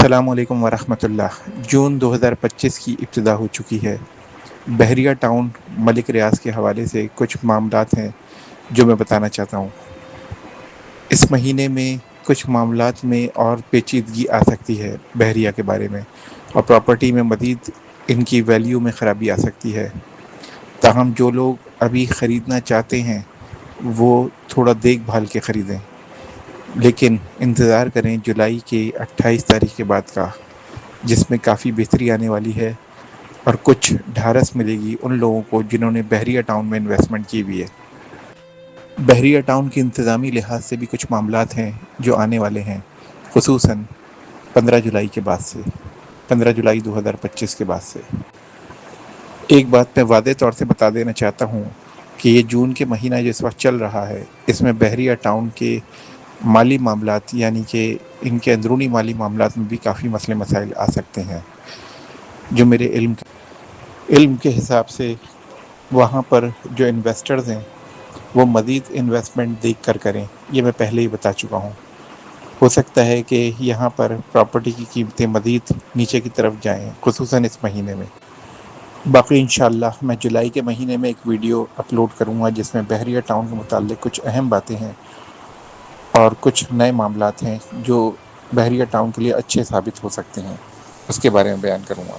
السلام علیکم ورحمۃ اللہ۔ جون 2025 کی ابتدا ہو چکی ہے۔ بحریہ ٹاؤن ملک ریاض کے حوالے سے کچھ معاملات ہیں جو میں بتانا چاہتا ہوں۔ اس مہینے میں کچھ معاملات میں اور پیچیدگی آ سکتی ہے بحریہ کے بارے میں، اور پراپرٹی میں مزید ان کی ویلیو میں خرابی آ سکتی ہے۔ تاہم جو لوگ ابھی خریدنا چاہتے ہیں وہ تھوڑا دیکھ بھال کے خریدیں، لیکن انتظار کریں جولائی کے 28 تاریخ کے بعد کا، جس میں کافی بہتری آنے والی ہے اور کچھ ڈھارس ملے گی ان لوگوں کو جنہوں نے بحریہ ٹاؤن میں انویسٹمنٹ کی ہوئی ہے۔ بحریہ ٹاؤن کے انتظامی لحاظ سے بھی کچھ معاملات ہیں جو آنے والے ہیں، خصوصاً 15 جولائی کے بعد سے، 15 جولائی 2025 کے بعد سے۔ ایک بات میں واضح طور سے بتا دینا چاہتا ہوں کہ یہ جون کے مہینہ جو اس وقت چل رہا ہے، اس میں بحریہ ٹاؤن کے مالی معاملات، یعنی کہ ان کے اندرونی مالی معاملات میں بھی کافی مسئلے مسائل آ سکتے ہیں، جو میرے علم کے حساب سے وہاں پر جو انویسٹرز ہیں وہ مزید انویسٹمنٹ دیکھ کر کریں، یہ میں پہلے ہی بتا چکا ہوں۔ ہو سکتا ہے کہ یہاں پر پراپرٹی کی قیمتیں مزید نیچے کی طرف جائیں، خصوصاً اس مہینے میں۔ باقی انشاءاللہ میں جولائی کے مہینے میں ایک ویڈیو اپلوڈ کروں گا جس میں بحریہ ٹاؤن کے متعلق کچھ اہم باتیں ہیں اور کچھ نئے معاملات ہیں جو بحریہ ٹاؤن کے لیے اچھے ثابت ہو سکتے ہیں، اس کے بارے میں بیان کروں گا۔